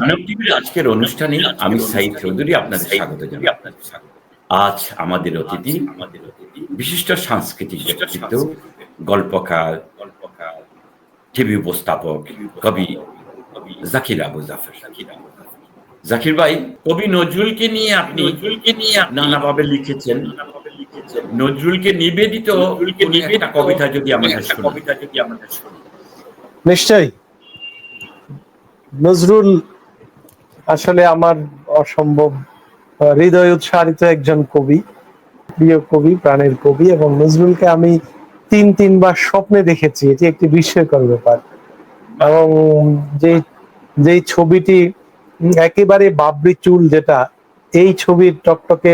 মানব টিভির আজকের অনুষ্ঠানে আমি সাইদ চৌধুরী আপনাদের স্বাগত জানাই। আজ আমাদের অতিথি বিশিষ্ট সাংস্কৃতিক ব্যক্তিত্ব, গল্পকার, টিভি উপস্থাপক, কবি জাকির আবু জাফর। জাকির ভাই, কবি নজরুলকে নিয়ে আপনি নানাভাবে লিখেছেন। নজরুলকে নিবেদিত কোন একটা কবিতা যদি আমাদের শোনান। নিশ্চয়ই। নজরুল আসলে আমার অসম্ভব হৃদয় উৎসারিত একজন কবি, প্রিয় কবি, প্রাণের কবি। এবং নজরুলকে আমি তিনবার স্বপ্নে দেখেছি, এটি একটি বিস্ময়কর ব্যাপার। এবং যেই ছবিটি একেবারে বাবরি চুল, যেটা এই ছবির টকটকে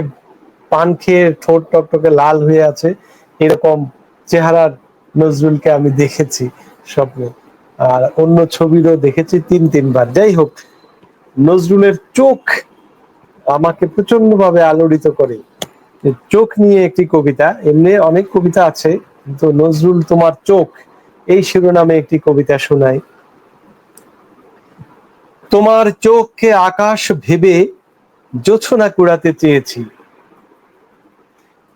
পান খেয়ে ঠোঁট টকটকে লাল হয়ে আছে, এরকম চেহারার নজরুলকে আমি দেখেছি স্বপ্নে। আর অন্য ছবিরও দেখেছি তিনবার। যাই হোক, নজরুলের চোখ আমাকে প্রচন্ড ভাবে আলোড়িত করে। চোখ নিয়ে একটি কবিতা, এমনি অনেক কবিতা আছে, কিন্তু নজরুল তোমার চোখ, এই শিরোনামে একটি কবিতা শোনাই। তোমার চোখকে আকাশ ভেবে জোছনা কুড়াতে চেয়েছি,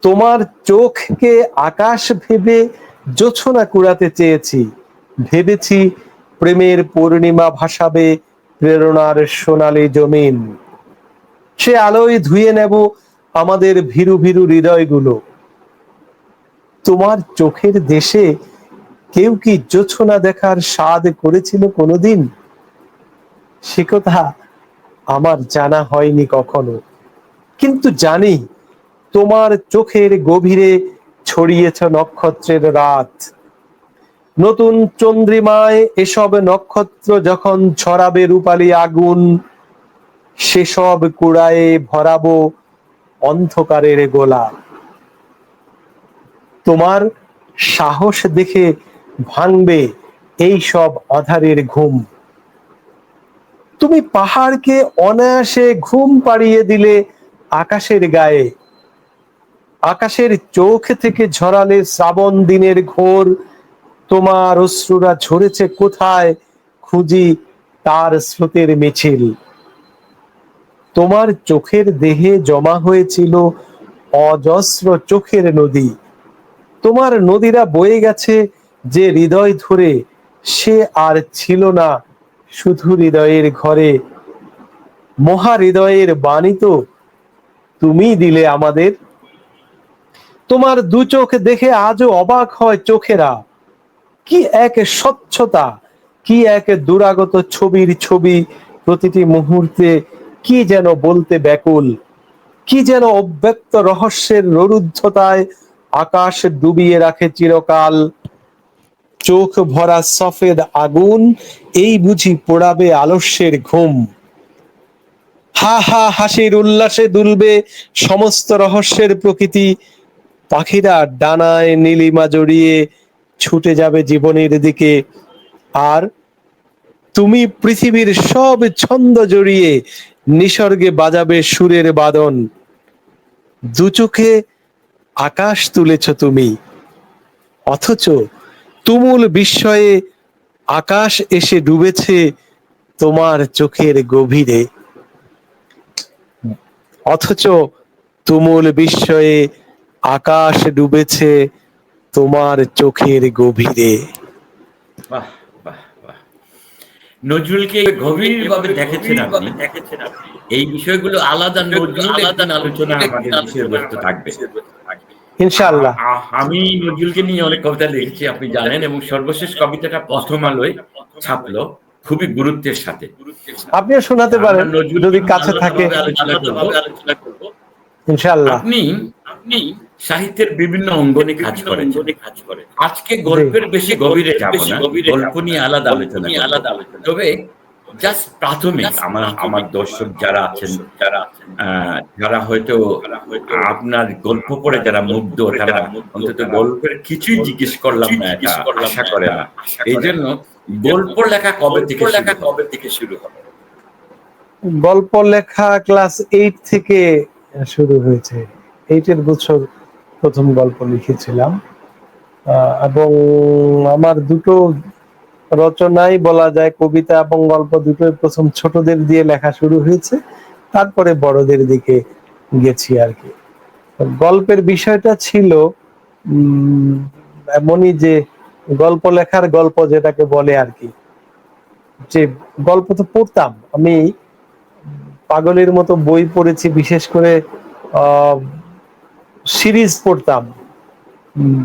তোমার চোখকে আকাশ ভেবে জোছনা কুড়াতে চেয়েছি, ভেবেছি প্রেমের পূর্ণিমা ভাসাবে প্রেরণার সোনালী জমিন, সে আলোয় ধুয়ে নেব আমাদের ভীরু ভীরু হৃদয়গুলো। তোমার চোখের দেশে কেউ কি জোছনা দেখার স্বাদ করেছিল কোনোদিন? সে কথা আমার জানা হয়নি কখনো, কিন্তু জানি তোমার চোখের গভীরে ছড়িয়েছে নক্ষত্রের রাত। নতুন চন্দ্রিমায় এসব নক্ষত্র যখন ছড়াবে রূপালী আগুন, সেসব কুড়ায়ে ভরাবো অন্ধকারের গোলা। তোমার সাহস দেখে ভাঙবে এই সব আঁধারের ঘুম। তুমি পাহাড়কে অনায়াসে ঘুম পাড়িয়ে দিলে আকাশের গায়ে, আকাশের চোখ থেকে ঝরালে শ্রাবণ দিনের ঘোর। তোমার অশ্রুরা ঝরেছে কোথায়, খুঁজি তার স্রোতের মিছিল। তোমার চোখের দেহে জমা হয়েছিল অজস্র চোখের নদী। তোমার নদীরা বয়ে গেছে যে হৃদয় ধরে, সে আর ছিল না শুধু হৃদয়ের ঘরে। মহা হৃদয়ের বাণী তো তুমি দিলে আমাদের। তোমার দু চোখ দেখে আজও অবাক হয় চোখেরা, কি এক স্বচ্ছতা, কি এক দুরাগত ছবির ছবি। প্রতিটি মুহূর্তে কি যেন বলতে ব্যাকুল, কি যেন অব্যক্ত রহস্যের রুদ্ধতায় আকাশ ডুবিয়ে রাখে চিরকাল। চোখ ভরা সফেদ আগুন, এই বুঝি পোড়াবে আলস্যের ঘুম। হা হা হাসির উল্লাসে দুলবে সমস্ত রহস্যের প্রকৃতি। পাখিরা ডানায় নীলিমা জড়িয়ে ছুটে যাবে জীবনের দিকে, আর তুমি পৃথিবীর সব ছন্দ জড়িয়ে নিসর্গে বাজাবে সুরের বাদন। দু চোখে আকাশ তুলেছ তুমি, অথচ তুমুল বিস্ময়ে আকাশ এসে ডুবেছে তোমার চোখের গভীরে। অথচ তুমুল বিস্ময়ে আকাশ ডুবেছে তোমার চোখের গভীরে। বাহ বাহ বাহ! নজরুলকে গভীরভাবে দেখেছেন আপনি। এই বিষয়গুলো আলাদা নজরুল একদিন আলোচনা আমাদের বিষয়বস্তু থাকবে। ইনশাআল্লাহ। আমি নজরুলকে নিয়ে অনেক কবিতা লিখেছি আপনি জানেন, এবং সর্বশেষ কবিতাটা প্রথম আলোয় ছাপলো খুবই গুরুত্বের সাথে। আপনিও শোনাতে আমরা পারেন নজরুলকে যদি নিয়ে কাছে থাকে। আলাদাভাবে আলোচনা করব। ইনশাআল্লাহ। আপনি সাহিত্যের বিভিন্ন অঙ্গনে কাজ করেছেন। আজকে গল্পের বেশি গভীরে যাব না, গল্প নিয়ে আলাদা আলোচনা করব। তবে জাস্ট প্রাথমিক আমার দর্শক যারা আছেন, যারা হয়তো আপনার গল্প পড়ে যারা মুগ্ধ, তারা অন্তত গল্পের কিছুই জিজ্ঞেস করলাম না এটা আশা করে না। এইজন্য গল্প লেখা কবে থেকে শুরু হবে? গল্প লেখা ক্লাস 8 থেকে শুরু হয়েছে। 8 বছর প্রথম গল্প লিখেছিলাম। এবং আমার দুটো রচনাই বলা যায়, কবিতা এবং গল্প দুটোই প্রথম ছোটদের দিয়ে লেখা শুরু হয়েছে, তারপরে বড়দের দিকে গেছি আর কি। গল্পের বিষয়টা ছিল এমনই যে গল্প লেখার গল্প যেটাকে বলে আর কি, যে গল্প তো পড়তাম আমি, পাগলের মতো বই পড়েছি, বিশেষ করে সিরিজ পড়তাম,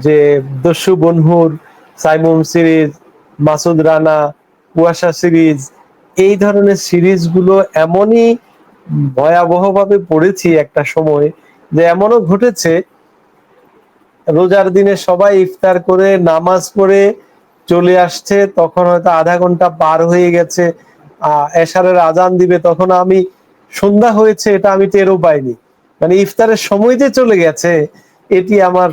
যে দস্যু বনহুর, সাইমুম সিরিজ, মাসুদ রানা, কুয়াশা সিরিজ, এই ধরনের সিরিজগুলো এমনই ভয়াবহভাবে পড়েছি একটা সময়, যে এমনও ঘটেছে রোজার দিনে সবাই ইফতার করে নামাজ পড়ে চলে আসছে, তখন হয়তো আধা ঘন্টা পার হয়ে গেছে, এশারের আজান দিবে, তখন আমি সন্ধ্যা হয়েছে এটা আমি টেরও পাইনি। মানে ইফতারের সময় যে চলে গেছে এটি আমার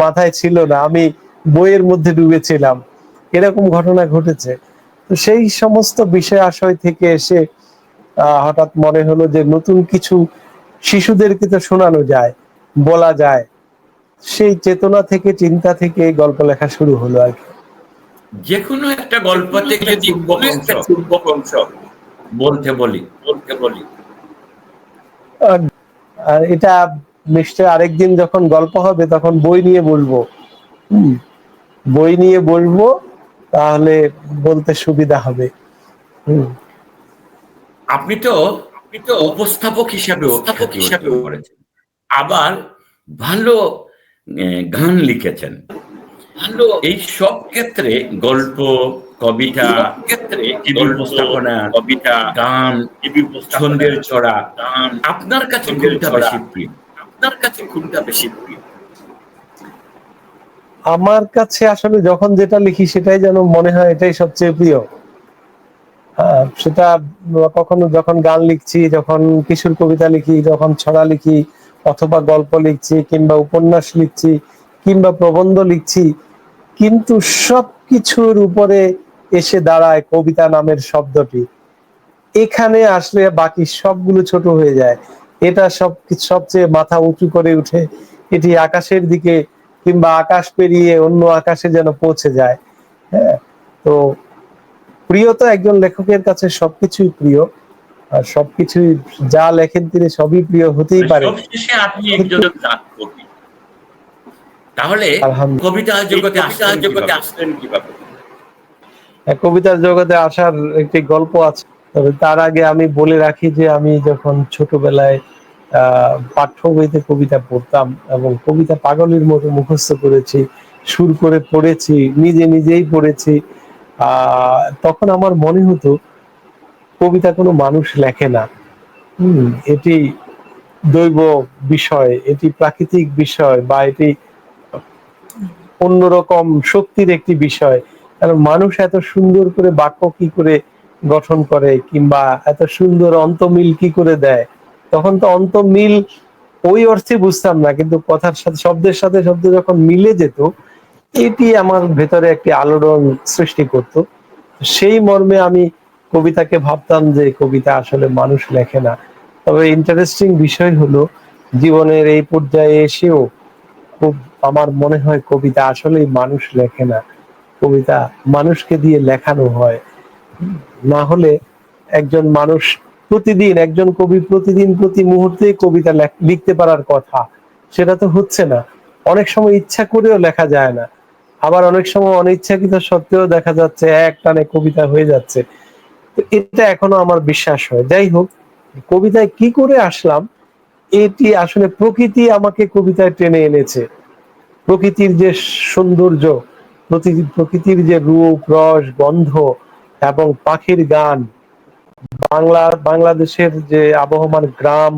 মাথায় ছিল না, আমি বইয়ের মধ্যে ডুবেছিলাম। এরকম ঘটনা ঘটেছে। তো সেই সমস্ত বিষয় আশয় থেকে এসে হঠাৎ মনে হলো যে নতুন কিছু শিশুদেরকে তো শোনানো যায়, বলা যায়। সেই চেতনা থেকে, চিন্তা থেকে এই গল্প লেখা শুরু হলো আর কি। যে কোনো একটা গল্প থেকে যদি পূর্ব অংশ বলতে বলি আর এটা নিশ্চয় আরেকদিন যখন গল্প হবে তখন বই নিয়ে বলবো। বই নিয়ে বলবো, তাহলে বলতে সুবিধা হবে। আপনি তো উপস্থাপক হিসাবেও খ্যাতি অর্জন করেছেন, আবার ভালো গান লিখেছেন। এই সব ক্ষেত্রে গল্প, কবিতা, টিভি উপস্থাপনা, গান, ছন্দের ছড়া, আপনার কাছে কোনটা বেশি প্রিয়? আমার কাছে আসলে যখন যেটা লিখি সেটাই যেন মনে হয় এটাই সবচেয়ে প্রিয়। সেটা কখনো যখন গান লিখছি, যখন কিশোর কবিতা লিখি, যখন ছড়া লিখি, অথবা গল্প লিখছি, কিংবা উপন্যাস লিখছি, কিংবা প্রবন্ধ লিখছি, কিন্তু সবকিছুর উপরে এসে দাঁড়ায় কবিতা নামের শব্দটি। এখানে আসলে বাকি সবগুলো ছোট হয়ে যায়। এটা সবচেয়ে মাথা উঁচু করে উঠে, এটি আকাশের দিকে কিংবা আকাশ পেরিয়ে অন্য আকাশে যেন পৌঁছে যায়। হ্যাঁ, তো প্রিয় তো একজন লেখকের কাছে সবকিছুই প্রিয়, আর সবকিছুই যা লেখেন তিনি সবই প্রিয় হতেই পারে। সবশেষে আপনি একজন কবি, তাহলে কবিতা জগতে আসলেন কিভাবে? কবিতার জগতে আসার একটি গল্প আছে, তবে তার আগে আমি বলে রাখি যে আমি যখন ছোটবেলায় পাঠ্য বইতে কবিতা পড়তাম এবং কবিতা পাগলের মতো মুখস্থ করেছি, সুর করে পড়েছি, নিজেই পড়েছি। তখন আমার মনে হতো কবিতা কোনো মানুষ লেখে না, এটি দৈব বিষয়, এটি প্রাকৃতিক বিষয়, বা এটি অন্যরকম শক্তির একটি বিষয়। কারণ মানুষ এত সুন্দর করে বাক্য কি করে গঠন করে, কিংবা এত সুন্দর অন্তমিল কি করে দেয়, তখন তো অন্তমিল ওই অর্থে বুঝতাম না, কিন্তু কথার সাথে শব্দ যখন মিলে যেত, এটি আমার ভেতরে একটি আলোড়ন সৃষ্টি করত। সেই মর্মে আমি কবিতাকে ভাবতাম যে কবিতা আসলে মানুষ লেখে না। তবে ইন্টারেস্টিং বিষয় হলো, জীবনের এই পর্যায়ে এসেও খুব আমার মনে হয় কবিতা আসলেই মানুষ লেখে না, কবিতা মানুষকে দিয়ে লেখানো হয়। না হলে একজন মানুষ প্রতিদিন, একজন কবি প্রতিদিন প্রতি মুহূর্তে কবিতা লিখতে পারার কথা, সেটা তো হচ্ছে না। অনেক সময় ইচ্ছা করেও লেখা যায় না, আবার অনেক সময় অনিচ্ছাকৃত সত্ত্বেও দেখা যাচ্ছে এক টানে কবিতা হয়ে যাচ্ছে। তো এটা এখনো আমার বিশ্বাস হয়। যাই হোক, কবিতায় কি করে আসলাম, এটি আসলে প্রকৃতি আমাকে কবিতায় টেনে এনেছে। প্রকৃতির যে সৌন্দর্য, প্রকৃতির যে রূপ, রস, গন্ধ এবং পাখির গান, বাংলাদেশের যে আবহমান গ্রাম,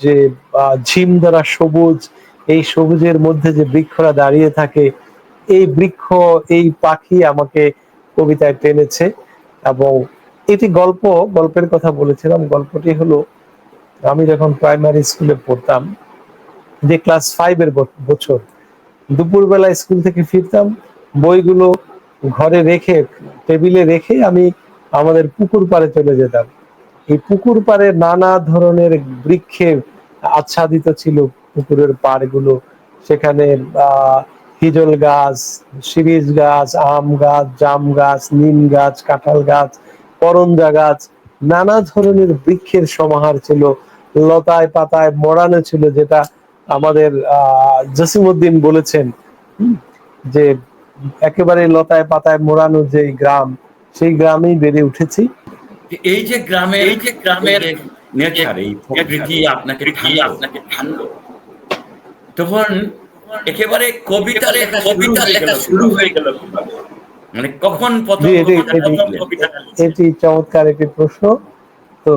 যে ঝিম ধরা সবুজ, এই সবুজের মধ্যে যে বৃক্ষরা দাঁড়িয়ে থাকে, এই বৃক্ষ, এই পাখি আমাকে কবিতায় টেনেছে। এবং এটি গল্পের কথা বলেছিলাম। গল্পটি হলো, আমি যখন প্রাইমারি স্কুলে পড়তাম, যে ক্লাস 5 বছর, দুপুরবেলা স্কুল থেকে ফিরতাম, বইগুলো ঘরে রেখে, টেবিলে রেখে আমি আমাদের পুকুর পাড়ে চলে যেতাম। এই পুকুর পাড়ে নানা ধরনের বৃক্ষে আচ্ছাদিত ছিল পুকুরের পাড়গুলো। সেখানে হিজল গাছ, শিরীষ গাছ, আম গাছ, জাম গাছ, নিম গাছ, কাঁঠাল গাছ, করঞ্জা গাছ, নানা ধরনের বৃক্ষের সমাহার ছিল, লতায় পাতায় মোড়ানো ছিল, যেটা আমাদের জসিমউদ্দিন বলেছেন যে একেবারে লতায় পাতায় মোড়ানো যে গ্রাম, সেই গ্রামেই বেড়ে উঠেছি। এই যে গ্রামের নেচার, এই প্রকৃতি আপনাকে টানলো, তখন একেবারে কবিতা লেখা শুরু হয়ে গেল কিভাবে? মানে কখন প্রথম কবিতাটা লিখলেন? এটি চমৎকার একটি প্রশ্ন। তো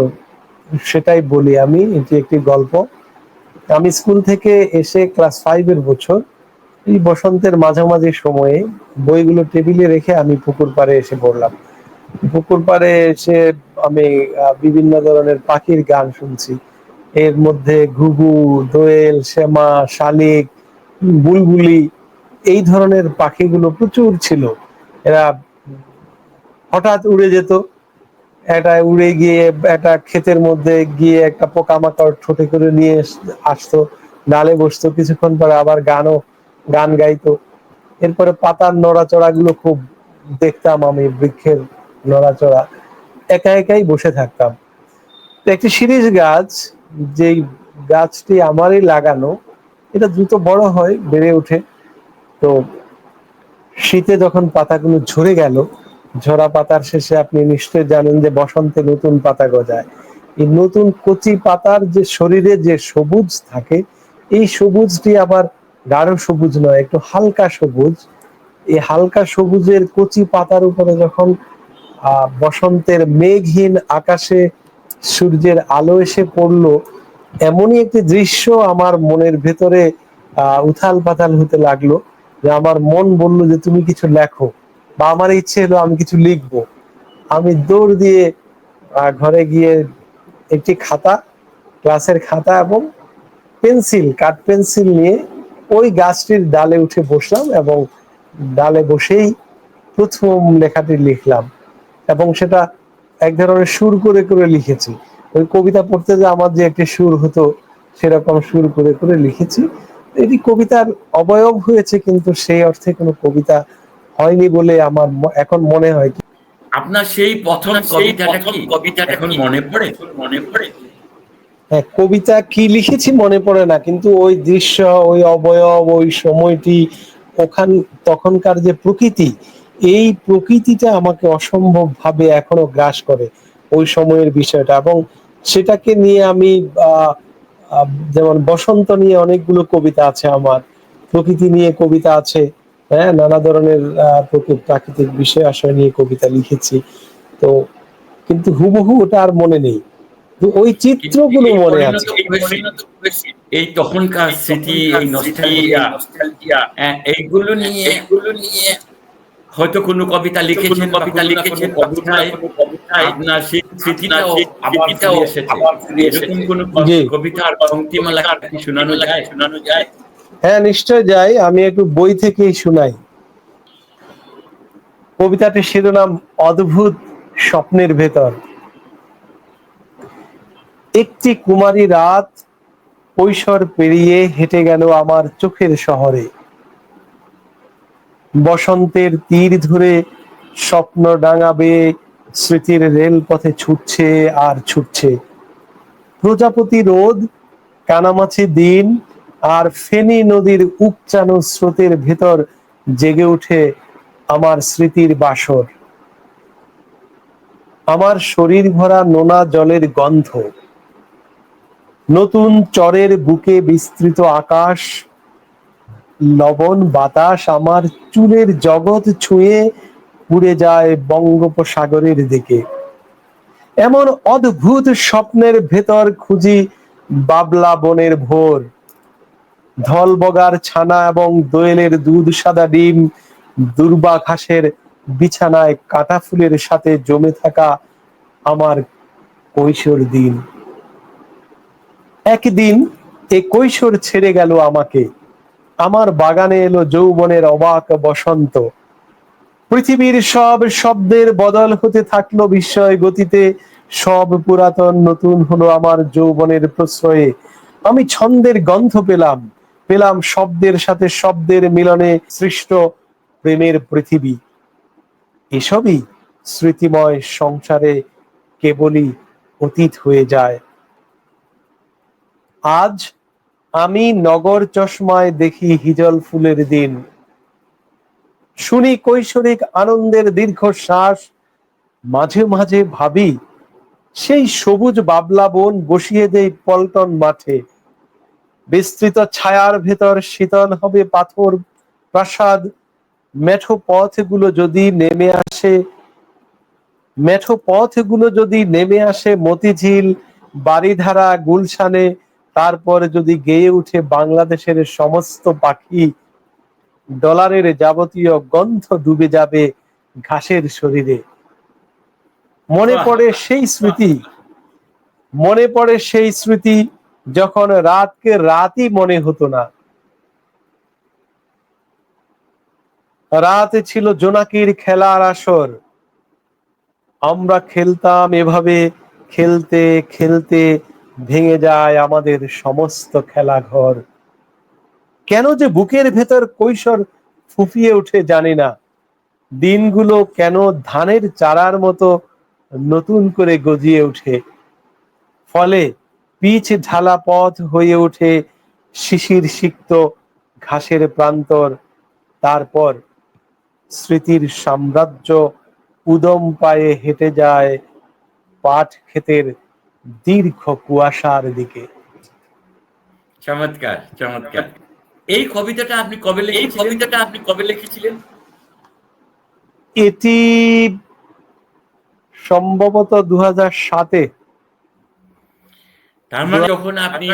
সেটাই বলি আমি, এটি একটি গল্প। আমি স্কুল থেকে এসে ক্লাস 5-এর বছর, এই বসন্তের মাঝামাঝি সময়ে বইগুলো টেবিলে রেখে আমি পুকুর পাড়ে এসে পড়লাম। পুকুর পাড়ে এসে আমি বিভিন্ন ধরনের পাখির গান শুনছি। এর মধ্যে ঘুঘু, দোয়েল, শ্যামা, শালিক, বুলবুলি, এই ধরনের পাখিগুলো প্রচুর ছিল। এরা হঠাৎ উড়ে যেত, এটা উড়ে গিয়ে একটা ক্ষেতের মধ্যে গিয়ে একটা পোকামাকড় ঠোঁটে করে নিয়ে আসতো, ডালে বসতো, কিছুক্ষণ পরে আবার গান গাইতো। এরপরে পাতার নড়াচড়া গুলো খুব দেখতাম আমি, বৃক্ষের নড়াচড়া, একা একাই বসে থাকতাম। তো একটি শিরীষ গাছ, যেই গাছটি আমারই লাগানো, এটা দ্রুত বড় হয়, বেড়ে ওঠে। তো শীতে যখন পাতাগুলো ঝরে গেল, ঝরা পাতার শেষে আপনি নিশ্চয় জানেন যে বসন্তে নতুন পাতা গজায়। এই নতুন কচি পাতার যে শরীরে যে সবুজ থাকে, এই সবুজটি আবার গাঢ় সবুজ নয়, একটু হালকা সবুজ। এই হালকা সবুজের কচি পাতার উপরে যখন বসন্তের মেঘহীন আকাশে সূর্যের আলো এসে পড়লো, এমনই একটি দৃশ্য আমার মনের ভেতরে উথাল পাতাল হতে লাগলো, যে আমার মন বলল যে তুমি কিছু লেখো, বা আমার ইচ্ছে হলো আমি কিছু লিখবো। আমি দৌড় দিয়ে ঘরে গিয়ে একটি খাতা, ক্লাসের খাতা এবং পেন্সিল, কাঠ পেন্সিল নিয়ে ওই গাছটির ডালে উঠে বসলাম, এবং ডালে বসেই প্রথম লেখাটি লিখলাম। এবং সেটা এক ধরনের সুর করে করে লিখেছি। ওই কবিতা পড়তে যে আমার যে একটি সুর হতো, সেরকম সুর করে করে লিখেছি। এটি কবিতার অবয়ব হয়েছে, কিন্তু সেই অর্থে কোনো কবিতা হয়নি বলে আমার এখন মনে হয়। আপনার সেই প্রথম কবিতাটা কি এখন মনে পড়ে? হ্যাঁ, কবিতা কি লিখেছি মনে পড়ে না, কিন্তু ওই দৃশ্য, ওই অবয়ব, ওই সময়টি, তখনকার যে প্রকৃতি, এই প্রকৃতিটা আমাকে অসম্ভব ভাবে এখনো গ্রাস করে, ওই সময়ের বিষয়টা। এবং সেটাকে নিয়ে আমি যেমন বসন্ত নিয়ে অনেকগুলো কবিতা আছে আমার, প্রকৃতি নিয়ে কবিতা আছে, হ্যাঁ, নানা ধরনের প্রাকৃতিক বিষয় আশয় নিয়ে কবিতা লিখেছি। তো কিন্তু হুবহু ওটা আর মনে নেই, ওই চিত্রগুলো মনে আছে। এই তখনকার স্মৃতি, এই নস্টালজিয়া, এইগুলো নিয়ে হয়তো কোনো কবিতা লিখেছেন, কবিতায় আপনার সেই স্মৃতিটাও আবার ফিরে এসেছে। এরকম কোনো কবিতার পংক্তিমালা কি শোনানো যায়? হ্যাঁ, নিশ্চয় যাই, আমি একটু বই থেকেই শোনাই। কবিতাটির শিরোনাম অদ্ভুত স্বপ্নের ভেতর। একটি কুমারী রাত কৈশোর পেরিয়ে হেঁটে গেল আমার চোখের শহরে। বসন্তের তীর ধরে স্বপ্ন ডাঙা বেয়ে স্মৃতির রেলপথে ছুটছে আর ছুটছে। প্রজাপতি রোদ, কানামাছি দিন, আর ফেনী নদীর উপচানো স্রোতের ভেতর জেগে উঠে আমার স্মৃতির বাসর। আমার শরীর ভরা নোনা জলের গন্ধ, নতুন চরের বুকে বিস্তৃত আকাশ, লবণ বাতাস আমার চুলের জগৎ ছুঁয়ে উড়ে যায় বঙ্গোপসাগরের দিকে। এমন অদ্ভুত স্বপ্নের ভেতর খুঁজি বাবলা বনের ভোর, ধলবগার ছানা এবং দোয়েলের দুধ সাদা ডিম, দুর্বা ঘাসের বিছানায় কাঁটা ফুলের সাথে জমে থাকা আমার কৈশোর দিন। একদিন এ কৈশোর ছেড়ে গেল আমাকে, আমার বাগানে এলো যৌবনের অবাক বসন্ত। পৃথিবীর সব শব্দের বদল হতে থাকলো বিস্ময় গতিতে, সব পুরাতন নতুন হলো আমার যৌবনের প্রশ্রয়ে। আমি ছন্দের গন্ধ পেলাম, পেলাম শব্দের সাথে শব্দের মিলনে সৃষ্ট প্রেমের পৃথিবী। এসবই স্মৃতিময় সংসারে কেবলই অতীত হয়ে যায়। আজ আমি নগর চশমায় দেখি হিজল ফুলের দিন, শুনি কৈশোরিক আনন্দের দীর্ঘশ্বাস, মাঝে মাঝে ভাবি সেই সবুজ বাবলা বন বসিয়ে দেই পল্টন মাঠে, বিস্তৃত ছায়ার ভেতর শীতল হবে পাথর প্রাসাদ, মেঠো পথগুলো যদি নেমে আসে মতিঝিল, বাড়িধারা, গুলশানে, তারপরে যদি গেয়ে উঠে বাংলাদেশের সমস্ত পাখি, ডলারের যাবতীয় গন্ধ ডুবে যাবে ঘাসের শরীরে। মনে পড়ে সেই স্মৃতি যখন রাতকে রাতই মনে হতো না। রাত ছিল জোনাকির খেলার আসর, আমরা খেলতাম এভাবে, খেলতে খেলতে ভেঙে যায় আমাদের সমস্ত খেলাঘর। কেন যে বুকের ভেতর কৈশোর ফুঁপিয়ে ওঠে জানি না, দিনগুলো কেন ধানের চারার মতো নতুন করে গজিয়ে ওঠে, ফলে পিচ ঢালা পথ হয়ে ওঠে শিশির সিক্ত ঘাসের প্রান্তর। তারপর স্মৃতির সাম্রাজ্য উদম পায়ে হেঁটে যায় পাট ক্ষেতের দীর্ঘ কুয়াশার দিকে। চমৎকার, চমৎকার। এই কবিতাটা আপনি কবে লিখেছিলেন? এটি সম্ভবত 2007-এ। তার মানে যখন আপনি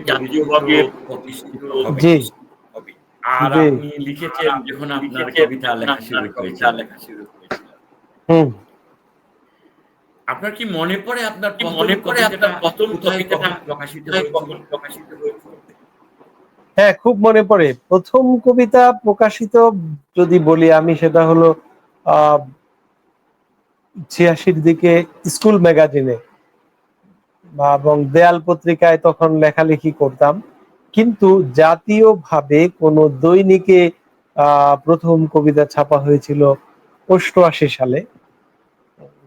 জাতীয়ভাবে প্রতিষ্ঠিত জি হবেন, আর জি আপনি লিখেছেন যখন আপনার কবিতা লেখা শুরু হয়েছিল, আপনার কি মনে পড়ে আপনার প্রথম কবিতাটা কখন প্রকাশিত হয়েছিল? হ্যাঁ, খুব মনে পড়ে। প্রথম কবিতা প্রকাশিত যদি বলি আমি, সেটা হলো 86-র দিকে স্কুল ম্যাগাজিনে এবং দেয়াল পত্রিকায় তখন লেখালেখি করতাম, কিন্তু জাতীয়ভাবে কোন দৈনিকে প্রথম কবিতা ছাপা হয়েছিল 88 সালে।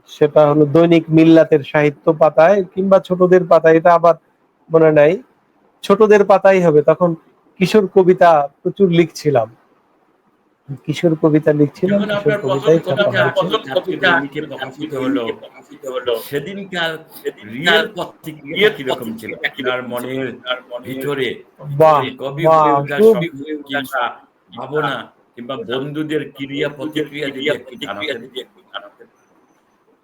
সেটা হলো দৈনিক মিল্লাতের সাহিত্য পাতায় কিংবা ছোটদের পাতায়, এটা আবার মনে নাই, ছোটদের পাতাই হবে। তখন কিশোর কবিতা প্রচুর লিখছিলাম, কিশোর কবিতা লিখছিলাম, যখন কিশোর আপনার প্রথম কবিতাই ছাপা কবিতা হয়েছিল। জাতীয় দৈনিকে প্রকাশিত হলো, সেদিনকার রিয়েল প্রতিক্রিয়াটা কিরকম ছিল আপনার মনের ভিতরে? বাহ কবি বাহ, হয়ে ওঠার খুব স্বপ্ন কিংবা ভাবনা কিংবা বন্ধুদের ক্রিয়া প্রতিক্রিয়া যদি একটু জানাতেন।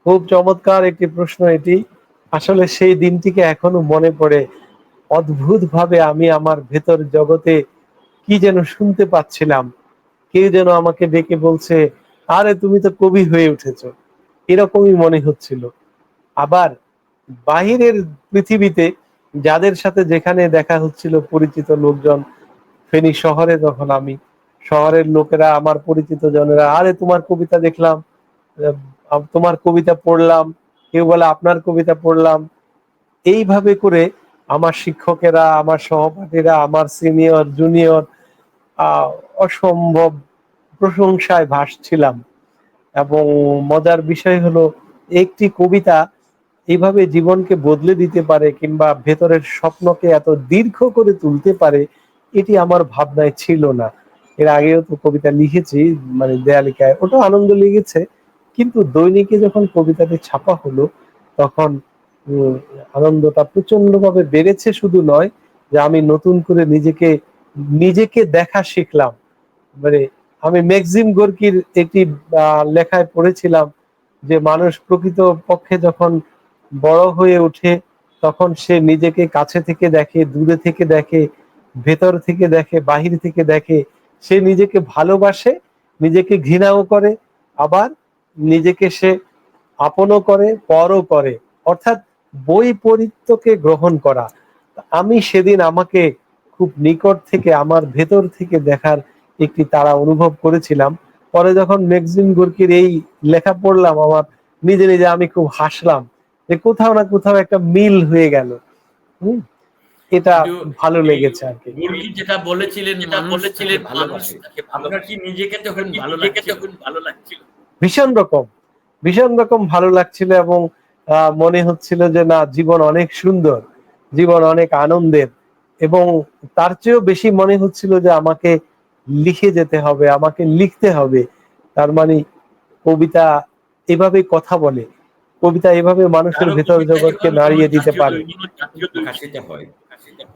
খুব চমৎকার একটি প্রশ্ন এটি। আসলে সেই দিনটিকে এখনো মনে পড়ে। অদ্ভুত ভাবে আমি আমার ভেতর জগতে কি যেন শুনতে পাচ্ছিলাম, কেউ যেন আমাকে ডেকে বলছে, আরে তুমি তো কবি হয়ে উঠেছো, এরকমই মনে হচ্ছিল। আবার বাহিরের পৃথিবীতে যাদের সাথে যেখানে দেখা হচ্ছিল, পরিচিত লোকজন, ফেনী শহরে তখন আমি, শহরের লোকেরা, আমার পরিচিত জনেরা, আরে তোমার কবিতা দেখলাম, তোমার কবিতা পড়লাম, কেউ বলে আপনার কবিতা পড়লাম। এইভাবে করে আমার শিক্ষকেরা, আমার সহপাঠীরা, আমার সিনিয়র জুনিয়র অসম্ভব প্রশংসায় ভাসছিলাম। এবং মজার বিষয় হলো, একটি কবিতা এইভাবে জীবনকে বদলে দিতে পারে কিংবা ভেতরের স্বপ্নকে এত দীর্ঘ করে তুলতে পারে, এটি আমার ভাবনায় ছিল না। এর আগেও তো কবিতা লিখেছি, মানে দেয়ালিকায়, ওটা আনন্দ লেগেছে, কিন্তু দৈনিকে যখন কবিতাটি ছাপা হলো তখন আনন্দটা প্রচন্ড ভাবে বেড়েছে। শুধু নয়, যে আমি নতুন করে নিজেকে নিজেকে দেখা শিখলাম। মানে আমি ম্যাক্সিম গোর্কির একটি লেখায় পড়েছিলাম যে মানুষ প্রকৃত পক্ষে যখন বড় হয়ে ওঠে তখন সে নিজেকে কাছে থেকে দেখে, দূরে থেকে দেখে, ভেতর থেকে দেখে, বাহির থেকে দেখে, সে নিজেকে ভালোবাসে, নিজেকে ঘৃণাও করে, আবার নিজেকে সে আপনও করে, পরও করে, অর্থাৎ বৈপরীত্যকে গ্রহণ করা। আমি সেদিন আমাকে খুব নিকট থেকে, আমার ভেতর থেকে দেখার একটি তারা অনুভব করেছিলাম। পরে যখন ম্যাক্সিম গোর্কির এই লেখা পড়লাম, আমার নিজে নিজে আমি খুব হাসলাম যে কোথাও না কোথাও একটা মিল হয়ে গেল। এটা কিন্তু ভালো এই লেগেছে আর কি। মুরগি যেটা বলেছিলেন, মানুষ তাকে ভালোবাসে। আপনার কি নিজেকে তখন ভালো লাগছিল? ভীষণ রকম ভালো লাগছিল, এবং মনে হচ্ছিল যে না, জীবন অনেক সুন্দর, জীবন অনেক আনন্দের, এবং তার চেয়েও বেশি মনে হচ্ছিল যে আমাকে লিখে যেতে হবে, আমাকে লিখতে হবে। তার মানে কবিতা এভাবে কথা বলে, কবিতা এভাবে মানুষের কারো ভেতর কবিতা জগৎকে যখন কোনো নাড়িয়ে দিতে জাতীয় পারে। দৈনিক প্রকাশিত হয়,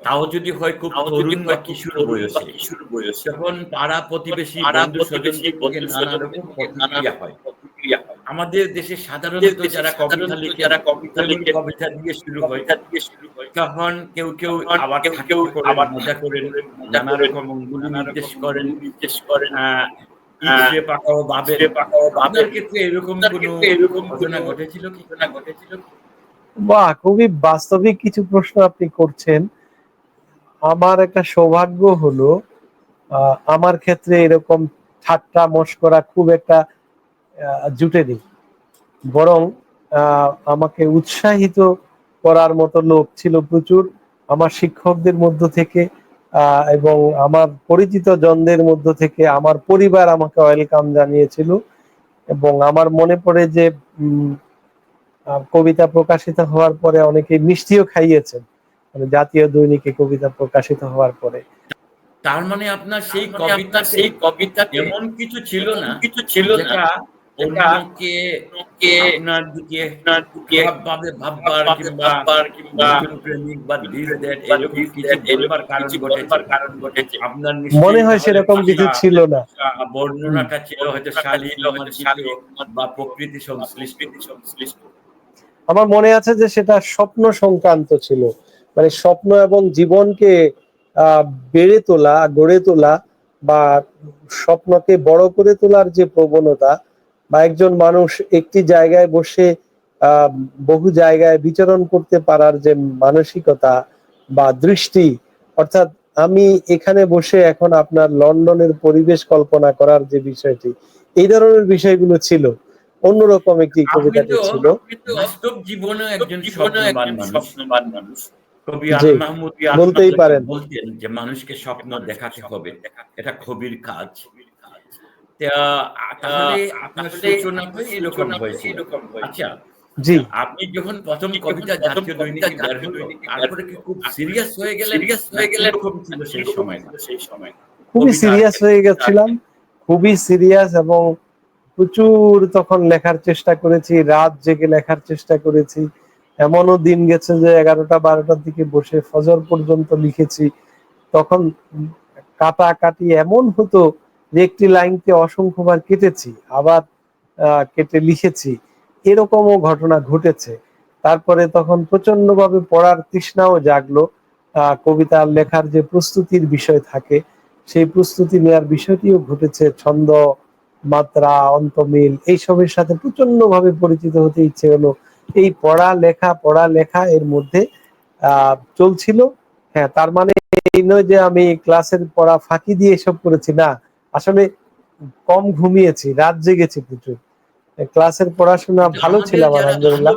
তাও যদি হয় খুব তরুণ বা কিশোর বয়সে, তখন পাড়া প্রতিবেশী, বন্ধু স্বজনদের থেকে নানা রকম প্রতিক্রিয়া হয়। আমাদের দেশে সাধারণত যারা কবিতা লিখেন, যেমন কবিতা দিয়ে শুরু হয়, তখন কেউ আবার ঠাট্টা করেন, মজা করেন, নানা রকম অঙ্গুলি নির্দেশ করেন, আহ ইসরে পাকাও ভাবেন। আপনার ক্ষেত্রে এরকম কোনো ঘটনা ঘটেছিল কি? বাহ, খুবই বাস্তবিক কিছু প্রশ্ন আপনি করছেন। আমার একটা সৌভাগ্য হলো, আমার ক্ষেত্রে এরকম ঠাট্টা মশকরা খুব একটা জুটেনি, বরং আমাকে উৎসাহিত করার মতো লোক ছিল প্রচুর আমার শিক্ষকদের মধ্য থেকে, এবং আমার পরিচিত জনদের মধ্য থেকে। আমার পরিবার আমাকে ওয়েলকাম জানিয়েছিল, এবং আমার মনে পড়ে যে কবিতা প্রকাশিত হওয়ার পরে অনেকে মিষ্টিও খাইয়েছেন, মানে জাতীয় দৈনিকে কবিতা প্রকাশিত হওয়ার পরে। তার মানে আপনার সেই কবিতাতে এমন কিছু ছিল না যেটা অন্যকে আপনার দিকে খারাপভাবে ভাববার কিংবা নতুন প্রেমিক বা দিস দ্যাট এরকম কিছু বলবার কারণ ঘটেছে। আপনার মনে নিশ্চয়ই হয় তাহলে সেরকম কিছু ভাষা ছিল না। হুম। বর্ণনাটা ছিল হয়তো শালীন মার্জিত বা প্রকৃতি সংশ্লিষ্ট। আমার মনে আছে যে সেটা স্বপ্ন সংক্রান্ত ছিল, মানে স্বপ্ন এবং জীবনকে আহ গড়ে তোলা, বা স্বপ্নকে বড় করে তোলার যে প্রবণতা, বা একজন মানুষ একটি জায়গায় বসে আহ বহু জায়গায় বিচরণ করতে পারার যে মানসিকতা বা দৃষ্টি, অর্থাৎ আমি এখানে বসে এখন আপনার লন্ডনের পরিবেশ কল্পনা করার যে বিষয়টি, এই ধরনের বিষয়গুলো ছিল। অন্যরকম একটি আপনি কবিতাটি তো ছিল। বাস্তব জীবনেও একজন স্বপ্নবান মানুষ। কবি আল জি, মাহমুদ বলতেই পারেন। বলতেন যে মানুষকে স্বপ্ন দেখাতে হবে, এটা কবির কাজ। তাহলে আপনার সূচনাটাই এরকম হয়েছিল। আচ্ছা, জি, আপনি যখন প্রথম কবিতা জাতীয় দৈনিকে বের হলো, তারপরে কি খুব সিরিয়াস হয়ে গেলেন, না কিরকম ছিল সেই সময়টা খুবই কবিতার সিরিয়াস ক্ষেত্রে? হয়ে গেছিলাম, খুবই সিরিয়াস, এবং প্রচুর তখন লেখার চেষ্টা করেছি, রাত জেগে লেখার চেষ্টা করেছি। এমনও দিন গেছে যে 11টা 12টার দিকে বসে ফজর পর্যন্ত লিখেছি। তখন কাটাকাটি এমন হতো যে একটি লাইনকে অসংখ্যবার কেটেছি, আবার কেটে লিখেছি। এরকমও ঘটনা ঘটেছে। তারপরে তখন প্রচন্ড ভাবে পড়ার তৃষ্ণাও জাগলো। কবিতা লেখার যে প্রস্তুতির বিষয় থাকে, সেই প্রস্তুতি নেওয়ার বিষয়টিও ঘটেছে। ছন্দ, মাত্রা, অন্তমিল এইসবের সাথে প্রচন্ড ভাবে পরিচিত হতে ইচ্ছে হলো। এই পড়া লেখা এর মধ্যে চলছিল। হ্যাঁ, তার মানে এই নয় যে আমি ক্লাসের পড়া ফাঁকি দিয়ে এসব করেছি, না। আসলে কম ঘুমিয়েছি, রাত জেগেছি প্রচুর। ক্লাসের পড়াশোনা কিন্তু ভালো ছিল আমাদের আমার, যারা ভালো আলহামদুলিল্লাহ।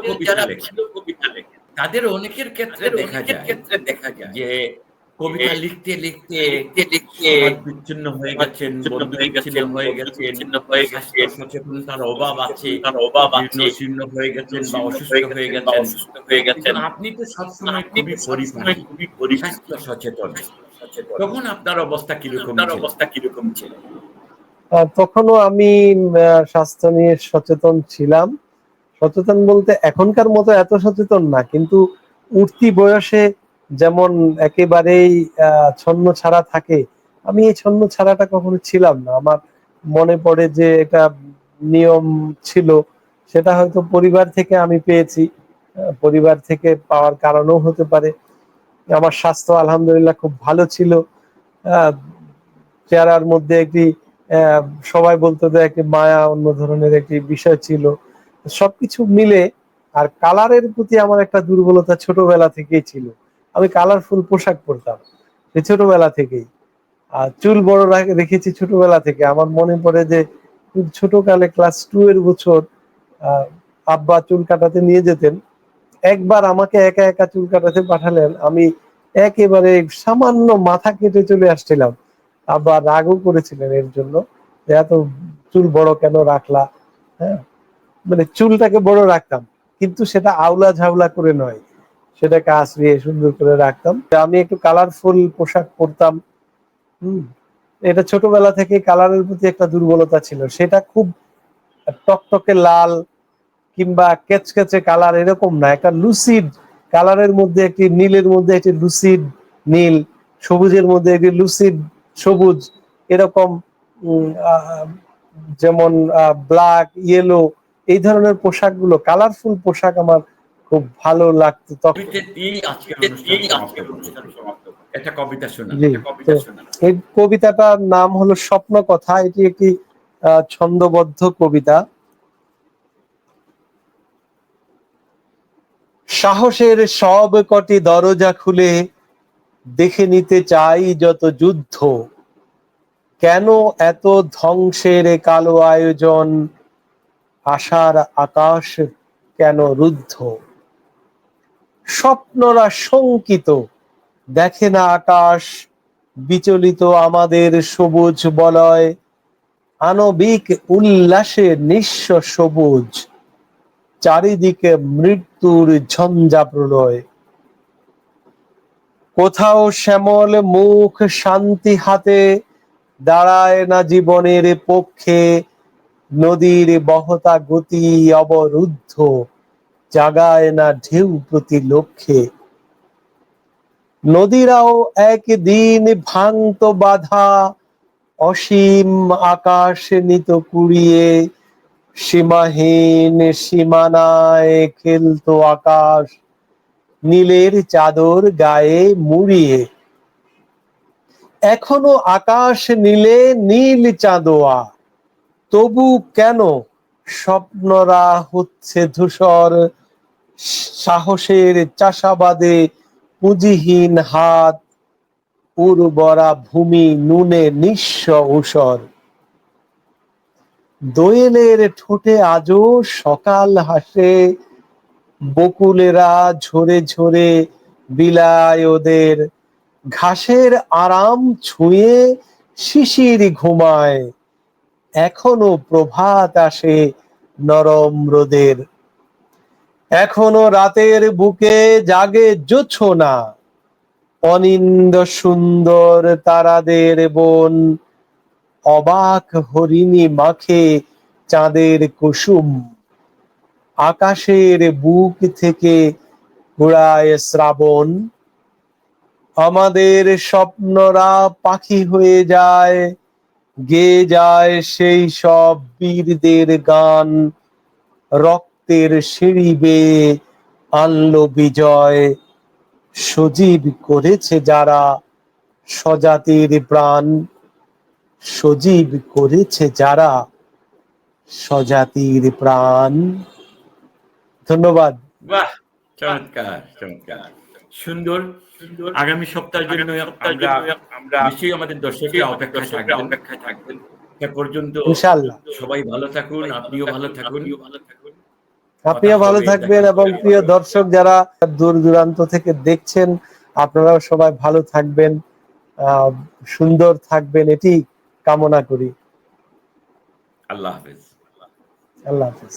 কবিতা লেখেন, তাদের অনেকের ক্ষেত্রে দেখা যায় যে কবিতা লিখতে লিখতে সমাজ বিচ্ছিন্ন হয়ে গেছেন, বন্ধু বিচ্ছিন্ন হয়ে গেছেন, স্বাস্থ্য সচেতনতার অভাব আছে, জীর্ণ শীর্ণ হয়ে গেছেন বা অসুস্থ হয়ে গেছেন। কিন্তু আপনি তো সবসময় খুবই পরিপাটি, স্বাস্থ্য সচেতন। তখন আপনার অবস্থা কিরকম ছিল? তখনও আমি স্বাস্থ্য নিয়ে সচেতন ছিলাম। সচেতন বলতে এখনকার মতো এত সচেতন না, কিন্তু উঠতি বয়সে যেমন একেবারেই ছন্ন ছাড়া থাকে, আমি এই ছন্ন ছাড়াটা কখনো ছিলাম না। আমার মনে পড়ে যে এটা নিয়ম ছিল, সেটা হয়তো পরিবার থেকে আমি পেয়েছি, পরিবার থেকে পাওয়ার কারণও হতে পারে। আমার স্বাস্থ্য আলহামদুলিল্লাহ খুব ভালো ছিল। আহ, চেহারার মধ্যে একটি আহ, সবাই বলতো যে একটি মায়া, অন্য ধরনের একটি বিষয় ছিল। সবকিছু মিলে, আর কালারের প্রতি আমার একটা দুর্বলতা ছোটবেলা থেকেই ছিল। আমি কালারফুল পোশাক পরতাম সে ছোটবেলা থেকেই। আর চুল বড় রেখেছি ছোটবেলা থেকে। আমার মনে পড়ে যে খুব ছোটকালে ক্লাস 2 এর বছর আহ, আব্বা চুল কাটাতে নিয়ে যেতেন। একবার আমাকে একা একা চুল কাটাতে পাঠালেন, আমি একেবারে সামান্য মাথা কেটে চলে আসছিলাম, আবার রাগও করেছিলেন এর জন্য, যে এত চুল বড় কেন রাখলা। হ্যাঁ, মানে চুলটাকে বড় রাখতাম, কিন্তু সেটা আউলা ঝাউলা করে নয়, সেটাকে আঁচড়িয়ে সুন্দর করে রাখতাম। আমি একটু কালারফুল পোশাক পরতাম। হম, এটা ছোটবেলা থেকে কালারের প্রতি একটা দুর্বলতা ছিল, সেটা খুব টকটকে লাল কিংবা কেচকেচে কালার এরকম না, একটা লুসিড কালারের মধ্যে, একটি নীলের মধ্যে একটি লুসিড নীল, সবুজের মধ্যে একটি লুসিড সবুজ, এরকম যেমন ব্ল্যাক ইয়েলো, এই ধরনের পোশাকগুলো, কালারফুল পোশাক আমার খুব ভালো লাগতো তখন। একটা কবিতা শোনা। এই কবিতাটার নাম হলো স্বপ্ন কথা। এটি একটি ছন্দবদ্ধ কবিতা। সাহসের সব কটি দরজা খুলে দেখে নিতে চাই যত যুদ্ধ, কেন এত ধ্বংসের কালো আয়োজন, আশার আকাশ কেন রুদ্ধ। স্বপ্নরা শঙ্কিত, দেখে না আকাশ, বিচলিত আমাদের সবুজ বলয়, আণবিক উল্লাসে নিঃস্ব সবুজ, চারিদিকে মৃত্যুর ঝঞ্ঝা প্রলয়। কোথাও শ্যামল মুখ শান্তি হাতে, দাঁড়ায় না জীবনের পক্ষে, নদীর বহতা গতি অবরুদ্ধ, জাগায় না ঢেউ প্রতি লক্ষ্যে। নদীরাও একদিন ভাঙত বাধা, অসীম আকাশ নিত কুড়িয়ে, সীমাহীন সীমানায় খেলতো আকাশ, নীলের চাদর গায়ে মুড়িয়ে। এখনো আকাশ নীলে নীল চাঁদোয়া, তবু কেন স্বপ্নরা হচ্ছে ধূসর, সাহসের চাষাবাদে পুঁজিহীন হাত, উর্বরা ভূমি নুনে নিঃস্ব ঊষর। দোয়েলের ঠোঁটে আজও সকাল হাসে, বকুলেরা ঝরে ঝরে বিলায় ওদের, ঘাসের আরাম ছুঁয়ে শিশির ঘুমায়, এখনো প্রভাত আসে নরম রোদের। এখনো রাতের বুকে জাগে জোছনা, অনিন্দ সুন্দর তারাদের বন, অবাক হরিণী মাখে চাঁদের কুসুম, আকাশের বুক থেকে উড়ায় শ্রাবণ। আমাদের স্বপ্নরা পাখি হয়ে যায়, গেয়ে যায় সেই সব বীরদের গান, রক্তের সিঁড়ি বেয়ে আনলো বিজয়, সজীব করেছে যারা স্বজাতির প্রাণ, সজীব করেছে যারা স্বজাতির প্রাণ। ধন্যবাদ। বাহ, চমৎকার চমৎকার, সুন্দর। আগামী সপ্তাহের জন্য আমরা নিশ্চয়ই আমাদের দর্শকরা অপেক্ষায় থাকবেন। সে পর্যন্ত ইনশাআল্লাহ সবাই ভালো থাকুন, আপনিও ভালো থাকুন। আপনিও ভালো থাকবেন, এবং প্রিয় দর্শক যারা দূর দূরান্ত থেকে দেখছেন, আপনারাও সবাই ভালো থাকবেন, সুন্দর থাকবেন, এটি কামনা করি। আল্লাহ হাফেজ। আল্লাহ হাফেজ।